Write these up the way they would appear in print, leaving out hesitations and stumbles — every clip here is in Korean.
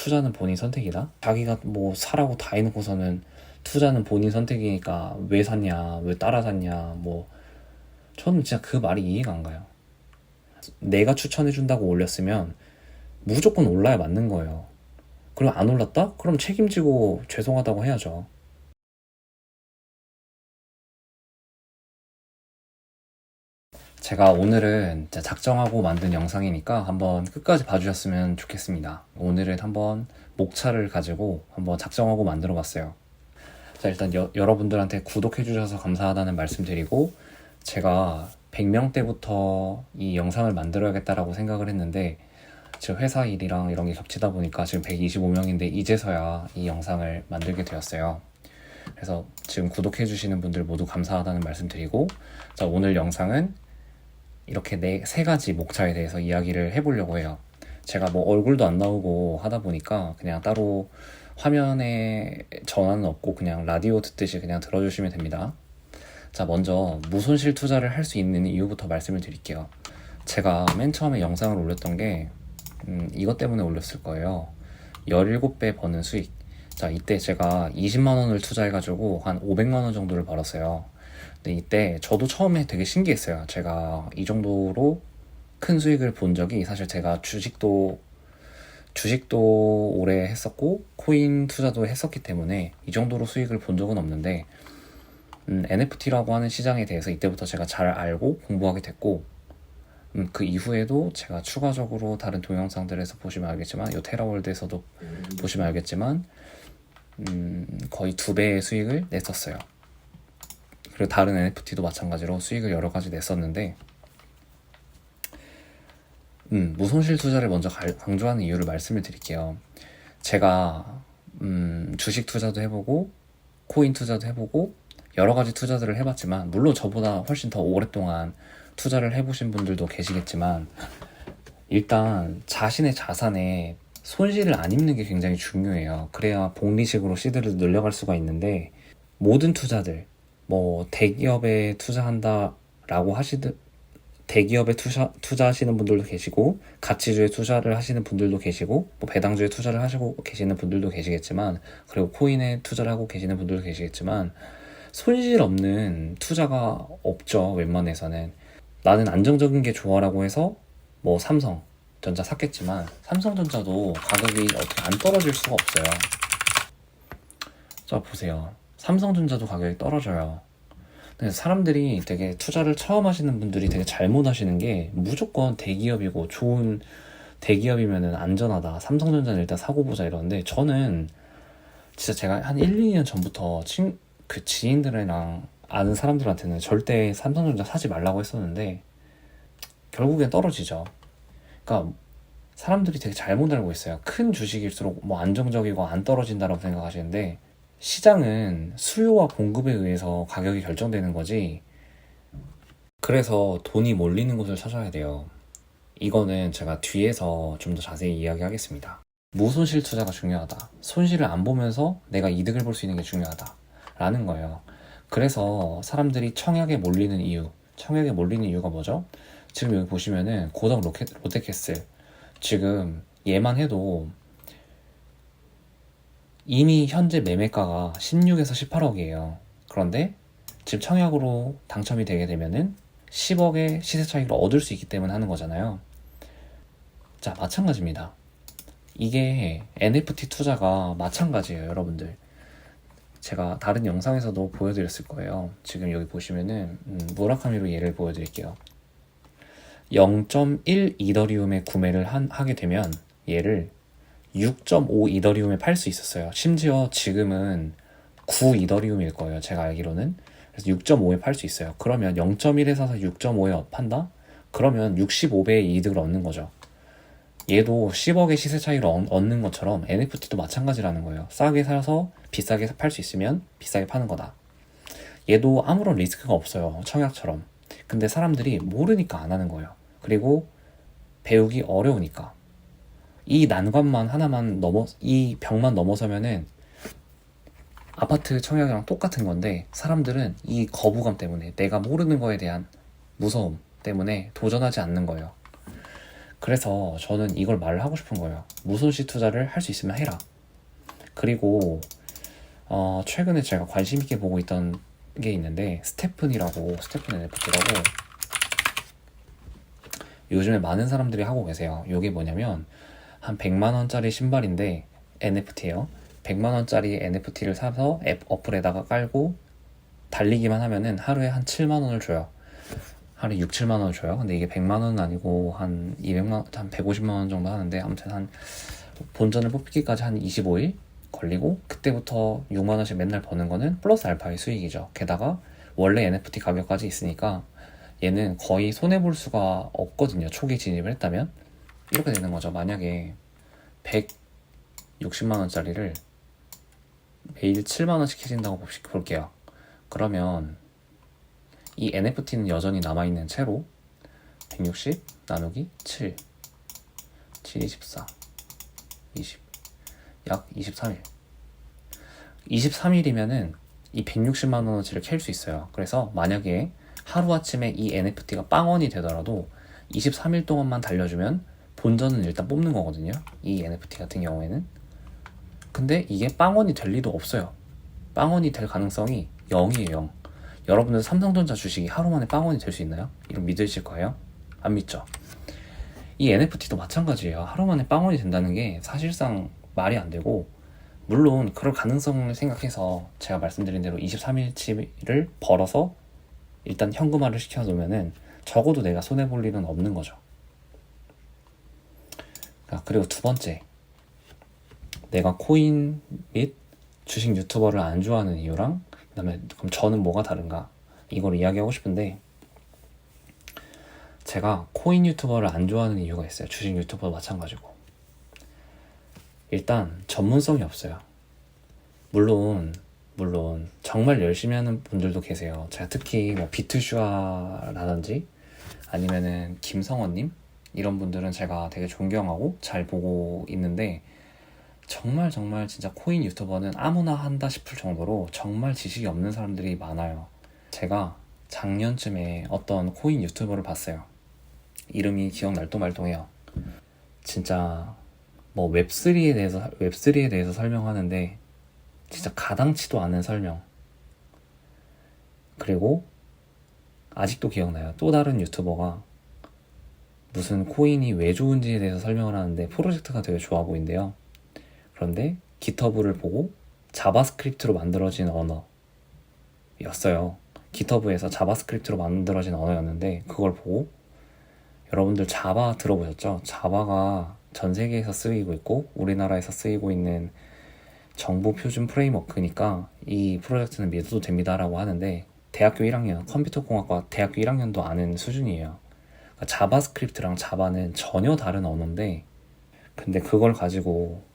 투자는 본인 선택이다? 자기가 뭐 사라고 다 해놓고서는 투자는 본인 선택이니까 왜 샀냐, 왜 따라 샀냐, 뭐 저는 진짜 그 말이 이해가 안 가요. 내가 추천해준다고 올렸으면 무조건 올라야 맞는 거예요. 그리고 안 올랐다? 그럼 책임지고 죄송하다고 해야죠. 제가 오늘은 진짜 작정하고 만든 영상이니까 한번 끝까지 봐주셨으면 좋겠습니다. 오늘은 한번 목차를 가지고 한번 작정하고 만들어 봤어요. 자, 일단 여러분들한테 구독해주셔서 감사하다는 말씀 드리고, 제가 100명 때부터 이 영상을 만들어야겠다라고 생각을 했는데, 지금 회사 일이랑 이런 게 겹치다 보니까 지금 125명인데 이제서야 이 영상을 만들게 되었어요. 그래서 지금 구독해주시는 분들 모두 감사하다는 말씀 드리고, 자, 오늘 영상은 이렇게 세 가지 목차에 대해서 이야기를 해보려고 해요. 제가 뭐 얼굴도 안 나오고 하다 보니까 그냥 따로 화면에 전화는 없고 그냥 라디오 듣듯이 그냥 들어주시면 됩니다. 자, 먼저 무손실 투자를 할 수 있는 이유부터 말씀을 드릴게요. 제가 맨 처음에 영상을 올렸던 게 이것 때문에 올렸을 거예요. 17배 버는 수익. 자, 이때 제가 20만 원을 투자해가지고 한 500만 원 정도를 벌었어요. 근데 이때 저도 처음에 되게 신기했어요. 제가 이 정도로 큰 수익을 본 적이, 사실 제가 주식도 오래 했었고 코인 투자도 했었기 때문에 이 정도로 수익을 본 적은 없는데, NFT라고 하는 시장에 대해서 이때부터 제가 잘 알고 공부하게 됐고, 그 이후에도 제가 추가적으로 다른 동영상들에서 보시면 알겠지만, 이 테라월드에서도 보시면 알겠지만 거의 2배의 수익을 냈었어요. 그리고 다른 NFT도 마찬가지로 수익을 여러 가지 냈었는데, 무손실 투자를 먼저 강조하는 이유를 말씀을 드릴게요. 제가 주식 투자도 해보고 코인 투자도 해보고 여러 가지 투자들을 해봤지만, 물론 저보다 훨씬 더 오랫동안 투자를 해보신 분들도 계시겠지만, 일단 자신의 자산에 손실을 안 입는 게 굉장히 중요해요. 그래야 복리식으로 시드를 늘려갈 수가 있는데, 모든 투자들, 뭐 대기업에 투자한다라고 대기업에 투자하시는 분들도 계시고, 가치주에 투자를 하시는 분들도 계시고, 뭐 배당주에 투자를 하시고 계시는 분들도 계시겠지만, 그리고 코인에 투자를 하고 계시는 분들도 계시겠지만, 손실 없는 투자가 없죠. 웬만해서는. 나는 안정적인 게 좋아라고 해서 뭐 삼성전자 샀겠지만, 삼성전자도 가격이 어떻게 안 떨어질 수가 없어요. 자, 보세요. 삼성전자도 가격이 떨어져요. 근데 사람들이 되게 투자를 처음 하시는 분들이 되게 잘못 하시는 게, 무조건 대기업이고 좋은 대기업이면은 안전하다, 삼성전자는 일단 사고 보자 이러는데, 저는 진짜 제가 한 1, 2년 전부터 지인들이랑 아는 사람들한테는 절대 삼성전자 사지 말라고 했었는데 결국엔 떨어지죠. 그러니까 사람들이 되게 잘못 알고 있어요. 큰 주식일수록 뭐 안정적이고 안 떨어진다라고 생각하시는데, 시장은 수요와 공급에 의해서 가격이 결정되는 거지. 그래서 돈이 몰리는 곳을 찾아야 돼요. 이거는 제가 뒤에서 좀 더 자세히 이야기하겠습니다. 무손실 투자가 중요하다. 손실을 안 보면서 내가 이득을 볼 수 있는 게 중요하다 라는 거예요. 그래서 사람들이 청약에 몰리는 이유가 뭐죠? 지금 여기 보시면은 고덕 롯데캐슬, 지금 얘만 해도 이미 현재 매매가가 16에서 18억이에요. 그런데 지금 청약으로 당첨이 되게 되면은 10억의 시세 차익을 얻을 수 있기 때문에 하는 거잖아요. 자, 마찬가지입니다. 이게 NFT 투자가 마찬가지예요, 여러분들. 제가 다른 영상에서도 보여드렸을 거예요. 지금 여기 보시면은 무라카미로 예를 보여드릴게요. 0.1 이더리움에 구매를 하게 되면 얘를 6.5 이더리움에 팔 수 있었어요. 심지어 지금은 9 이더리움일 거예요, 제가 알기로는. 그래서 6.5에 팔 수 있어요. 그러면 0.1에 사서 6.5에 판다? 그러면 65배의 이득을 얻는 거죠. 얘도 10억의 시세 차이를 얻는 것처럼 NFT도 마찬가지라는 거예요. 싸게 사서 비싸게 팔 수 있으면 비싸게 파는 거다. 얘도 아무런 리스크가 없어요, 청약처럼. 근데 사람들이 모르니까 안 하는 거예요. 그리고 배우기 어려우니까. 이 난관만 하나만 이 벽만 넘어서면은 아파트 청약이랑 똑같은 건데, 사람들은 이 거부감 때문에, 내가 모르는 거에 대한 무서움 때문에 도전하지 않는 거예요. 그래서 저는 이걸 말을 하고 싶은 거예요. 무손실 투자를 할 수 있으면 해라. 그리고 최근에 제가 관심 있게 보고 있던 게 있는데 스테픈 NFT라고 요즘에 많은 사람들이 하고 계세요. 이게 뭐냐면 한 100만 원짜리 신발인데 NFT예요. 100만 원짜리 NFT를 사서 앱 어플에다가 깔고 달리기만 하면은 하루에 한 7만 원을 줘요. 하루에 6, 7만 원을 줘요. 근데 이게 100만 원은 아니고 한 200만, 한 150만 원 정도 하는데 아무튼 한 본전을 뽑기까지 한 25일 걸리고 그때부터 6만 원씩 맨날 버는 거는 플러스 알파의 수익이죠. 게다가 원래 NFT 가격까지 있으니까 얘는 거의 손해볼 수가 없거든요. 초기 진입을 했다면. 이렇게 되는 거죠. 만약에 160만 원짜리를 매일 7만 원씩 해진다고 볼게요. 그러면 이 NFT는 여전히 남아있는 채로 160 나누기 7 7, 24 20 약 23일 23일이면은 이 160만 원어치를 캘 수 있어요. 그래서 만약에 하루아침에 이 NFT가 빵원이 되더라도 23일 동안만 달려주면 본전은 일단 뽑는 거거든요. 이 NFT 같은 경우에는. 근데 이게 빵원이 될 리도 없어요. 빵원이 될 가능성이 0이에요. 0. 여러분들 삼성전자 주식이 하루 만에 빵원이 될 수 있나요? 이런 믿으실 거예요? 안 믿죠? 이 NFT도 마찬가지예요. 하루 만에 빵원이 된다는 게 사실상 말이 안 되고, 물론 그럴 가능성을 생각해서 제가 말씀드린 대로 23일치를 벌어서 일단 현금화를 시켜놓으면은 적어도 내가 손해볼 일은 없는 거죠. 그리고 두 번째, 내가 코인 및 주식 유튜버를 안 좋아하는 이유랑 그다음에 그럼 저는 뭐가 다른가, 이걸 이야기하고 싶은데, 제가 코인 유튜버를 안 좋아하는 이유가 있어요. 주식 유튜버도 마찬가지고. 일단 전문성이 없어요. 물론 정말 열심히 하는 분들도 계세요. 제가 특히 뭐 비트슈아라든지 아니면은 김성원님 이런 분들은 제가 되게 존경하고 잘 보고 있는데, 정말 진짜 코인 유튜버는 아무나 한다 싶을 정도로 정말 지식이 없는 사람들이 많아요. 제가 작년쯤에 어떤 코인 유튜버를 봤어요. 이름이 기억날도 말동해요. 진짜 뭐 웹3에 대해서 설명하는데 진짜 가당치도 않은 설명. 그리고 아직도 기억나요. 또 다른 유튜버가 무슨 코인이 왜 좋은지에 대해서 설명을 하는데 프로젝트가 되게 좋아 보인대요. 그런데 깃허브를 보고 자바스크립트로 만들어진 언어였어요. 깃허브에서 자바스크립트로 만들어진 언어였는데 그걸 보고, 여러분들 자바 들어보셨죠? 자바가 전 세계에서 쓰이고 있고 우리나라에서 쓰이고 있는 정보 표준 프레임워크니까 이 프로젝트는 믿어도 됩니다라고 하는데, 대학교 1학년 컴퓨터공학과 대학교 1학년도 아는 수준이에요. 그러니까 자바스크립트랑 자바는 전혀 다른 언어인데, 근데 그걸 가지고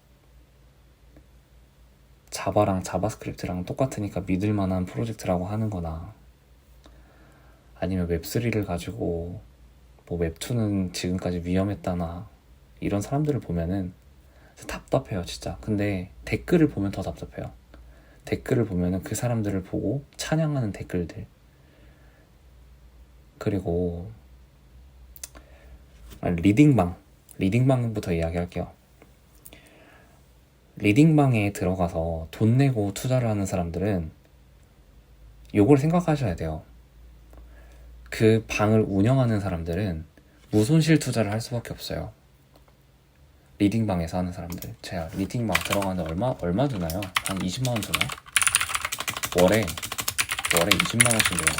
자바랑 자바스크립트랑 똑같으니까 믿을 만한 프로젝트라고 하는 거나, 아니면 웹3를 가지고 뭐 웹2는 지금까지 위험했다나, 이런 사람들을 보면은 답답해요 진짜. 근데 댓글을 보면 더 답답해요. 댓글을 보면은 그 사람들을 보고 찬양하는 댓글들. 그리고 리딩방부터 이야기할게요. 리딩방에 들어가서 돈 내고 투자를 하는 사람들은 요걸 생각하셔야 돼요. 그 방을 운영하는 사람들은 무손실 투자를 할 수밖에 없어요. 리딩방에서 하는 사람들. 제가 리딩방 들어가는데 얼마 주나요? 한 20만 원 주나요? 월에 20만 원씩 내요.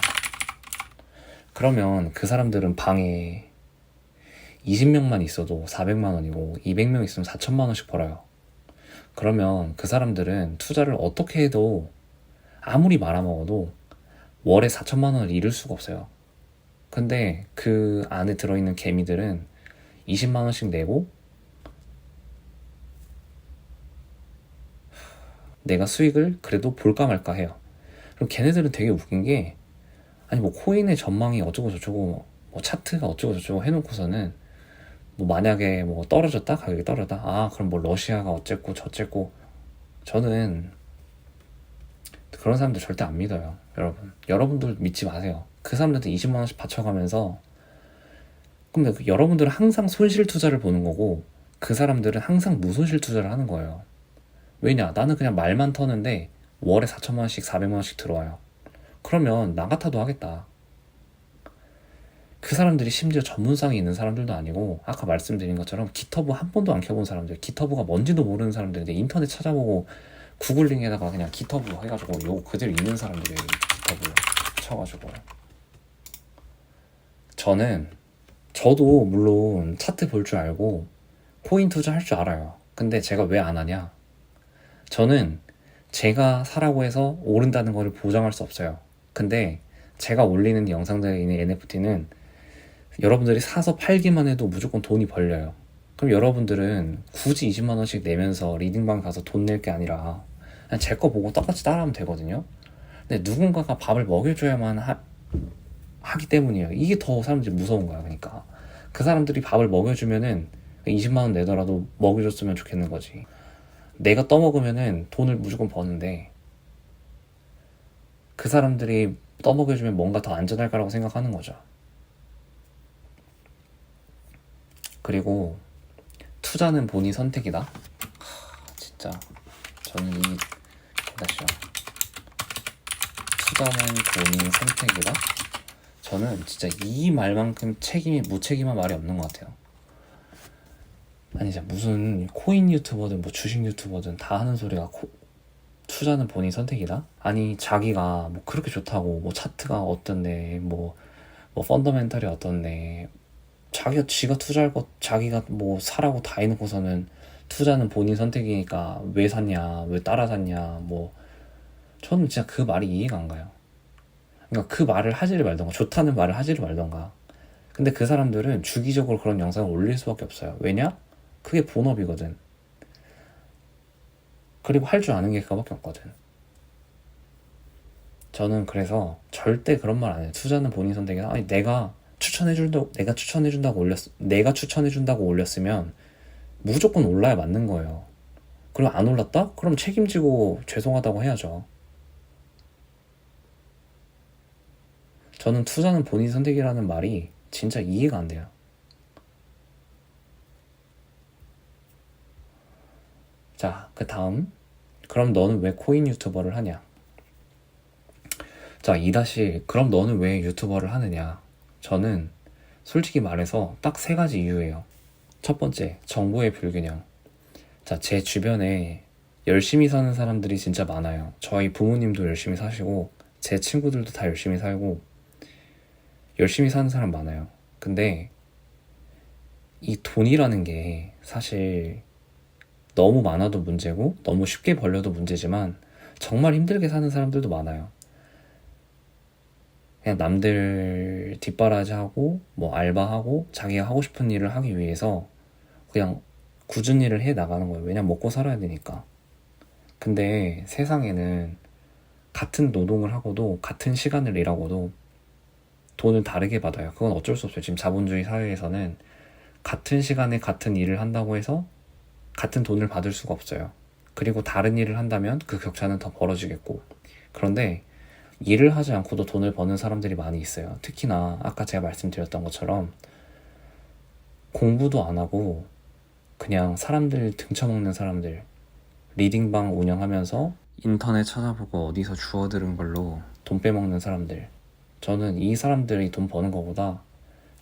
그러면 그 사람들은 방에 20명만 있어도 400만 원이고 200명 있으면 4천만 원씩 벌어요. 그러면 그 사람들은 투자를 어떻게 해도 아무리 말아먹어도 월에 4천만 원을 잃을 수가 없어요. 근데 그 안에 들어있는 개미들은 20만 원씩 내고 내가 수익을 그래도 볼까 말까 해요. 그리고 걔네들은 되게 웃긴 게, 아니 뭐 코인의 전망이 어쩌고 저쩌고 뭐 차트가 어쩌고 저쩌고 해놓고서는 뭐 만약에 뭐 떨어졌다, 가격이 떨어졌다, 그럼 뭐 러시아가 어쨌고 저쨌고. 저는 그런 사람들 절대 안 믿어요. 여러분들 믿지 마세요. 그 사람들한테 20만 원씩 바쳐가면서 근데 여러분들은 항상 손실 투자를 보는 거고 그 사람들은 항상 무손실 투자를 하는 거예요. 왜냐? 나는 그냥 말만 터는데 월에 4천만 원씩 400만 원씩 들어와요. 그러면 나 같아도 하겠다. 그 사람들이 심지어 전문성이 있는 사람들도 아니고 아까 말씀드린 것처럼 기터브 한 번도 안 켜본 사람들, 기터브가 뭔지도 모르는 사람들인데 인터넷 찾아보고 구글링에다가 그냥 기터브 해가지고 요거 그대로 있는 사람들이 기터브 쳐가지고. 저도 물론 차트 볼 줄 알고 코인 투자 할 줄 알아요. 근데 제가 왜 안 하냐? 저는 제가 사라고 해서 오른다는 거를 보장할 수 없어요. 근데 제가 올리는 영상들에 있는 NFT는 여러분들이 사서 팔기만 해도 무조건 돈이 벌려요. 그럼 여러분들은 굳이 20만 원씩 내면서 리딩방 가서 돈 낼 게 아니라 그냥 제 거 보고 똑같이 따라하면 되거든요. 근데 누군가가 밥을 먹여줘야만 하기 때문이에요. 이게 더 사람들이 무서운 거야. 그러니까 그 사람들이 밥을 먹여주면은 20만 원 내더라도 먹여줬으면 좋겠는 거지. 내가 떠먹으면은 돈을 무조건 버는데 그 사람들이 떠먹여주면 뭔가 더 안전할 거라고 생각하는 거죠. 그리고 투자는 본인 선택이다. 진짜 저는 다시요. 투자는 본인 선택이다. 저는 진짜 이 말만큼 무책임한 말이 없는 것 같아요. 아니 진짜 무슨 코인 유튜버든 뭐 주식 유튜버든 다 하는 소리가 투자는 본인 선택이다? 아니 자기가 뭐 그렇게 좋다고 뭐 차트가 어떤데 뭐 펀더멘털이 어떤데 지가 투자할 것 자기가 뭐 사라고 다 해놓고서는 투자는 본인 선택이니까 왜 샀냐 왜 따라 샀냐 뭐 저는 진짜 그 말이 이해가 안 가요. 그러니까 그 말을 하지를 말던가 좋다는 말을 하지를 말던가. 근데 그 사람들은 주기적으로 그런 영상을 올릴 수밖에 없어요. 왜냐? 그게 본업이거든. 그리고 할 줄 아는 게 그거밖에 없거든. 저는 그래서 절대 그런 말 안 해요. 투자는 본인 선택이다. 아니 내가 추천해준다고 올렸으면 무조건 올라야 맞는 거예요. 그리고 안 올랐다? 그럼 책임지고 죄송하다고 해야죠. 저는 투자는 본인 선택이라는 말이 진짜 이해가 안 돼요. 자, 그 다음. 그럼 너는 왜 코인 유튜버를 하냐? 자, 그럼 너는 왜 유튜버를 하느냐? 저는 솔직히 말해서 딱 3가지 이유예요. 첫 번째, 정보의 불균형. 자, 제 주변에 열심히 사는 사람들이 진짜 많아요. 저희 부모님도 열심히 사시고 제 친구들도 다 열심히 살고 열심히 사는 사람 많아요. 근데 이 돈이라는 게 사실 너무 많아도 문제고 너무 쉽게 벌려도 문제지만 정말 힘들게 사는 사람들도 많아요. 그냥 남들 뒷바라지하고 뭐 알바하고 자기가 하고 싶은 일을 하기 위해서 그냥 굳은 일을 해 나가는 거예요. 왜냐면 먹고 살아야 되니까. 근데 세상에는 같은 노동을 하고도 같은 시간을 일하고도 돈을 다르게 받아요. 그건 어쩔 수 없어요. 지금 자본주의 사회에서는 같은 시간에 같은 일을 한다고 해서 같은 돈을 받을 수가 없어요. 그리고 다른 일을 한다면 그 격차는 더 벌어지겠고. 그런데 일을 하지 않고도 돈을 버는 사람들이 많이 있어요. 특히나 아까 제가 말씀드렸던 것처럼 공부도 안 하고 그냥 사람들 등쳐먹는 사람들, 리딩방 운영하면서 인터넷 찾아보고 어디서 주워 들은 걸로 돈 빼먹는 사람들. 저는 이 사람들이 돈 버는 것보다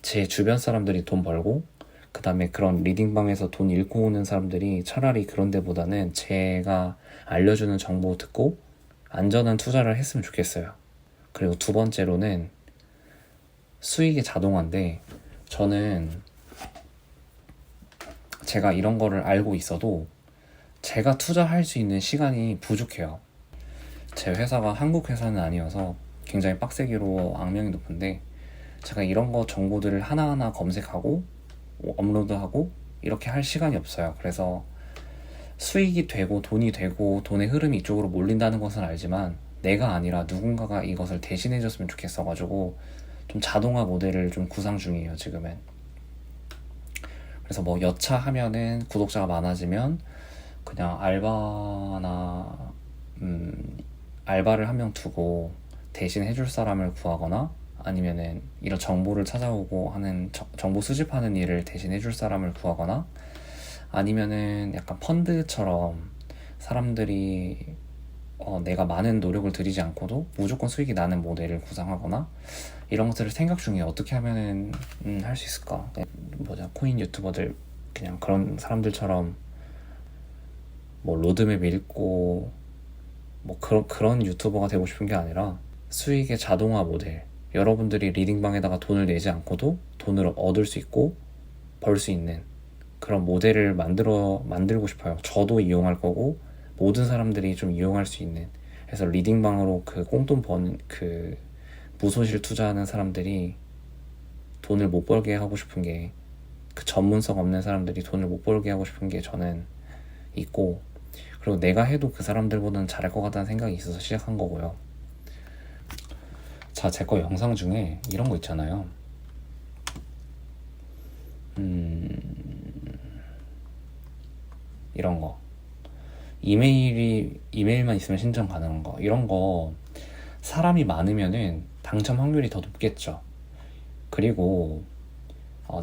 제 주변 사람들이 돈 벌고 그 다음에 그런 리딩방에서 돈 잃고 오는 사람들이 차라리 그런 데보다는 제가 알려주는 정보 듣고 안전한 투자를 했으면 좋겠어요. 그리고 두 번째로는 수익의 자동화인데 저는 제가 이런 거를 알고 있어도 제가 투자할 수 있는 시간이 부족해요. 제 회사가 한국 회사는 아니어서 굉장히 빡세기로 악명이 높은데 제가 이런 거 정보들을 하나하나 검색하고 업로드하고 이렇게 할 시간이 없어요. 그래서 수익이 되고 돈이 되고 돈의 흐름이 이쪽으로 몰린다는 것은 알지만 내가 아니라 누군가가 이것을 대신해줬으면 좋겠어가지고 좀 자동화 모델을 좀 구상 중이에요 지금은. 그래서 뭐 여차하면은 구독자가 많아지면 그냥 알바나 알바를 한 명 두고 대신 해줄 사람을 구하거나 아니면은 이런 정보를 찾아오고 하는 정보 수집하는 일을 대신 해줄 사람을 구하거나, 아니면은 약간 펀드처럼 사람들이 내가 많은 노력을 들이지 않고도 무조건 수익이 나는 모델을 구상하거나, 이런 것들을 생각 중에 어떻게 하면은 할 수 있을까. 코인 유튜버들 그냥 그런 사람들처럼 뭐 로드맵 읽고 뭐 그런 유튜버가 되고 싶은 게 아니라, 수익의 자동화 모델, 여러분들이 리딩방에다가 돈을 내지 않고도 돈을 얻을 수 있고 벌 수 있는 그런 모델을 만들고 싶어요. 저도 이용할 거고 모든 사람들이 좀 이용할 수 있는. 그래서 리딩방으로 그 꽁돈 버는 그 무소실 투자하는 사람들이 돈을 못 벌게 하고 싶은 게, 그 전문성 없는 사람들이 돈을 못 벌게 하고 싶은 게 저는 있고, 그리고 내가 해도 그 사람들보다는 잘할 것 같다는 생각이 있어서 시작한 거고요. 자, 제 거 영상 중에 이런 거 있잖아요. 이런 거. 이메일만 있으면 신청 가능한 거. 이런 거 사람이 많으면은 당첨 확률이 더 높겠죠. 그리고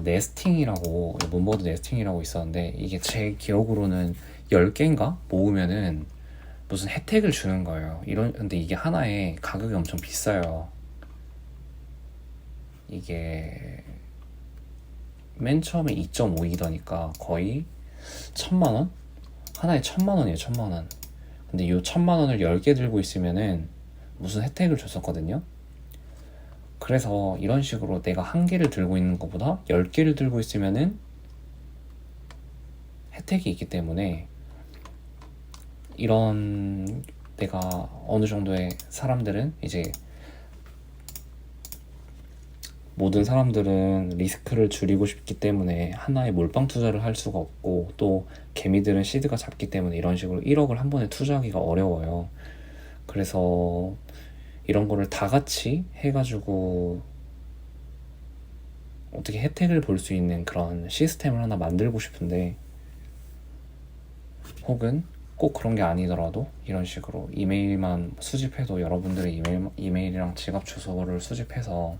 네스팅이라고, 문버드 네스팅이라고 있었는데, 이게 제 기억으로는 10개인가 모으면은 무슨 혜택을 주는 거예요. 근데 이게 하나에 가격이 엄청 비싸요. 이게 맨 처음에 2.5이더니까 거의 1000만원? 하나에 1000만원이에요. 1000만원. 근데 이 1000만원을 10개 들고 있으면은 무슨 혜택을 줬었거든요. 그래서 이런 식으로 내가 한 개를 들고 있는 것보다 10개를 들고 있으면은 혜택이 있기 때문에, 이런, 내가 어느 정도의 사람들은 이제, 모든 사람들은 리스크를 줄이고 싶기 때문에 하나의 몰빵 투자를 할 수가 없고, 또 개미들은 시드가 작기 때문에 이런 식으로 1억을 한 번에 투자하기가 어려워요. 그래서 이런 거를 다 같이 해가지고 어떻게 혜택을 볼 수 있는 그런 시스템을 하나 만들고 싶은데, 혹은 꼭 그런 게 아니더라도 이런 식으로 이메일만 수집해도, 여러분들의 이메일이랑 지갑 주소를 수집해서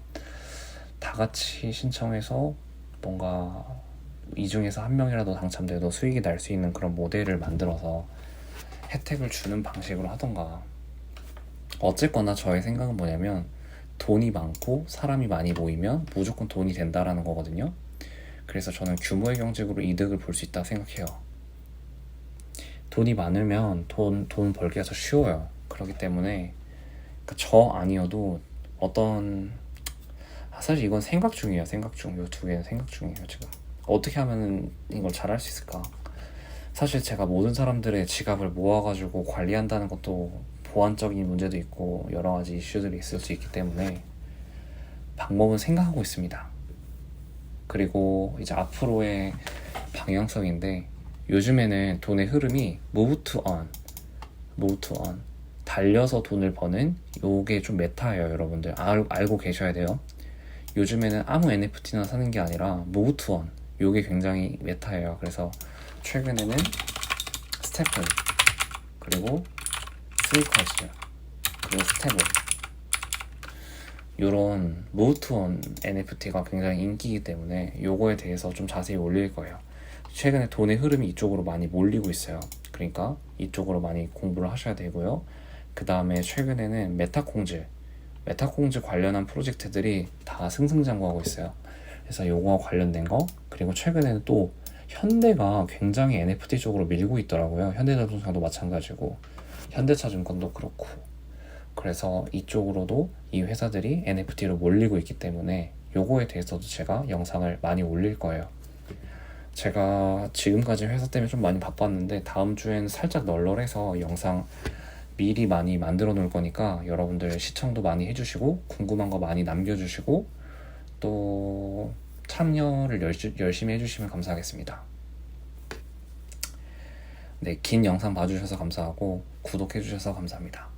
다 같이 신청해서 뭔가 이 중에서 한 명이라도 당첨돼도 수익이 날 수 있는 그런 모델을 만들어서 혜택을 주는 방식으로 하던가. 어쨌거나 저의 생각은 뭐냐면, 돈이 많고 사람이 많이 모이면 무조건 돈이 된다라는 거거든요. 그래서 저는 규모의 경쟁으로 이득을 볼 수 있다고 생각해요. 돈이 많으면 돈 벌기가 더 쉬워요. 그렇기 때문에 저 아니어도 사실 이건 생각 중이에요. 생각 중. 이 두 개는 생각 중이에요. 지금 어떻게 하면 이걸 잘할 수 있을까. 사실 제가 모든 사람들의 지갑을 모아가지고 관리한다는 것도 보안적인 문제도 있고 여러 가지 이슈들이 있을 수 있기 때문에 방법은 생각하고 있습니다. 그리고 이제 앞으로의 방향성인데, 요즘에는 돈의 흐름이 move to earn, 달려서 돈을 버는, 요게 좀 메타예요. 여러분들 알고 계셔야 돼요. 요즘에는 아무 NFT나 사는 게 아니라 move to earn, 요게 굉장히 메타예요. 그래서 최근에는 스테플, 그리고 스위커스, 그리고 스테블, 요런 move to earn NFT가 굉장히 인기이기 때문에 요거에 대해서 좀 자세히 올릴 거예요. 최근에 돈의 흐름이 이쪽으로 많이 몰리고 있어요. 그러니까 이쪽으로 많이 공부를 하셔야 되고요. 그 다음에 최근에는 메타콩즈 관련한 프로젝트들이 다 승승장구하고 있어요. 그래서 요거와 관련된 거, 그리고 최근에는 또 현대가 굉장히 NFT 쪽으로 밀고 있더라고요. 현대자동차도 마찬가지고 현대차증권도 그렇고. 그래서 이쪽으로도 이 회사들이 NFT로 몰리고 있기 때문에 요거에 대해서도 제가 영상을 많이 올릴 거예요. 제가 지금까지 회사 때문에 좀 많이 바빴는데, 다음 주엔 살짝 널널해서 영상 미리 많이 만들어 놓을 거니까 여러분들 시청도 많이 해주시고 궁금한 거 많이 남겨주시고 또 참여를 열심히 해주시면 감사하겠습니다. 네, 긴 영상 봐주셔서 감사하고 구독해주셔서 감사합니다.